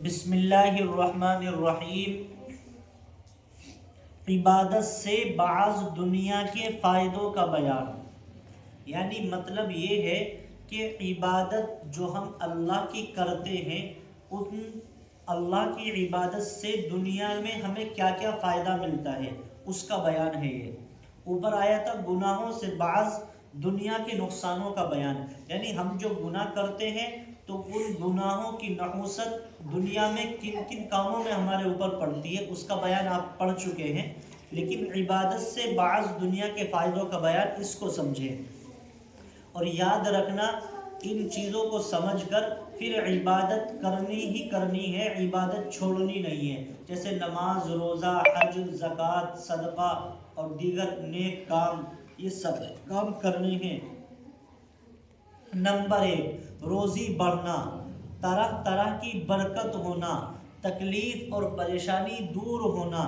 بسم اللہ الرحمن الرحیم۔ عبادت سے بعض دنیا کے فائدوں کا بیان، یعنی مطلب یہ ہے کہ عبادت جو ہم اللہ کی کرتے ہیں، ان اللہ کی عبادت سے دنیا میں ہمیں کیا کیا فائدہ ملتا ہے اس کا بیان ہے۔ یہ اوپر آیا تھا گناہوں سے بعض دنیا کے نقصانوں کا بیان، یعنی ہم جو گناہ کرتے ہیں تو ان گناہوں کی نحوست دنیا میں کن کن کاموں میں ہمارے اوپر پڑتی ہے اس کا بیان آپ پڑھ چکے ہیں، لیکن عبادت سے بعض دنیا کے فائدوں کا بیان، اس کو سمجھیں اور یاد رکھنا ان چیزوں کو سمجھ کر پھر عبادت کرنی ہی کرنی ہے، عبادت چھوڑنی نہیں ہے، جیسے نماز، روزہ، حج، زکوٰۃ، صدقہ اور دیگر نیک کام، یہ سب کام کرنے ہیں۔ نمبر 1، روزی بڑھنا، طرح طرح کی برکت ہونا، تکلیف اور پریشانی دور ہونا،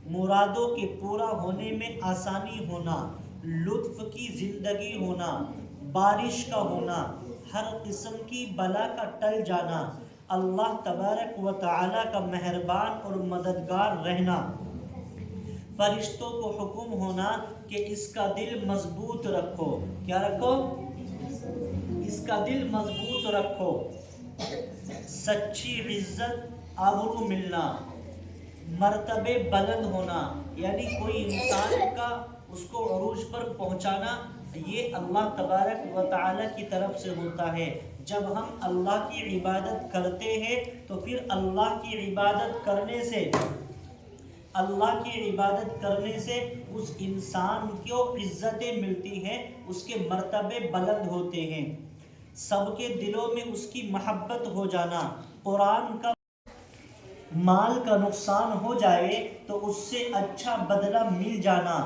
مرادوں کے پورا ہونے میں آسانی ہونا، لطف کی زندگی ہونا، بارش کا ہونا، ہر قسم کی بلا کا ٹل جانا، اللہ تبارک و تعالی کا مہربان اور مددگار رہنا، فرشتوں کو حکم ہونا کہ اس کا دل مضبوط رکھو، کیا رکھو؟ اس کا دل مضبوط رکھو، سچی عزت آبرو ملنا، مرتبے بلند ہونا، یعنی کوئی انسان کا اس کو عروج پر پہنچانا، یہ اللہ تبارک و تعالی کی طرف سے ہوتا ہے۔ جب ہم اللہ کی عبادت کرتے ہیں تو پھر اللہ کی عبادت کرنے سے اس انسان کو عزتیں ملتی ہیں، اس کے مرتبے بلند ہوتے ہیں، سب کے دلوں میں اس کی محبت ہو جانا، قرآن کا مال کا نقصان ہو جائے تو اس سے اچھا بدلہ مل جانا،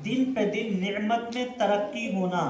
دن پہ دن نعمت میں ترقی ہونا،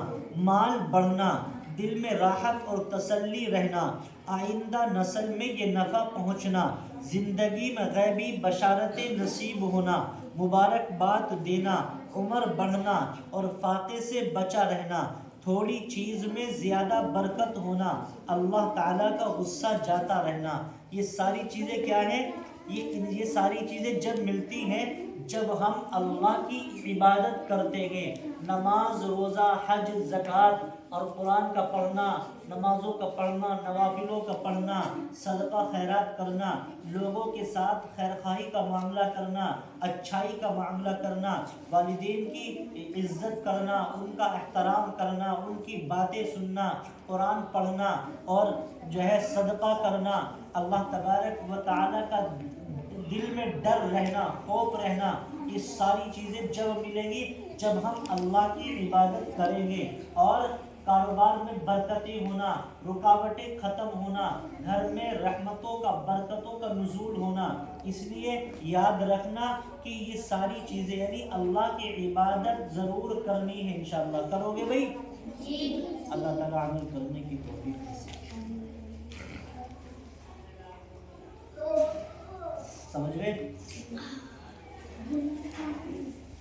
مال بڑھنا، دل میں راحت اور تسلی رہنا، آئندہ نسل میں یہ نفع پہنچنا، زندگی میں غیبی بشارتیں نصیب ہونا، مبارکباد دینا، عمر بڑھنا اور فاقے سے بچا رہنا، تھوڑی چیز میں زیادہ برکت ہونا، اللہ تعالیٰ کا غصہ جاتا رہنا۔ یہ ساری چیزیں کیا ہیں؟ یہ ساری چیزیں جب ملتی ہیں جب ہم اللہ کی عبادت کرتے ہیں، نماز، روزہ، حج، زکوٰۃ اور قرآن کا پڑھنا، نمازوں کا پڑھنا، نوافلوں کا پڑھنا، صدقہ خیرات کرنا، لوگوں کے ساتھ خیرخواہی کا معاملہ کرنا، اچھائی کا معاملہ کرنا، والدین کی عزت کرنا، ان کا احترام کرنا، ان کی باتیں سننا، قرآن پڑھنا اور صدقہ کرنا، اللہ تبارک و تعالیٰ کا دل میں ڈر رہنا، خوف رہنا، یہ ساری چیزیں جب ملیں گی جب ہم اللہ کی عبادت کریں گے، اور کاروبار میں برکتیں ہونا، رکاوٹیں ختم ہونا، گھر میں رحمتوں کا، برکتوں کا نزول ہونا۔ اس لیے یاد رکھنا کہ یہ ساری چیزیں، یعنی اللہ کی عبادت ضرور کرنی ہے، انشاءاللہ کرو گے بھائی؟ جی۔ اللہ تعالیٰ عمل کرنے کی توفیق دے۔ سمجھ گئے؟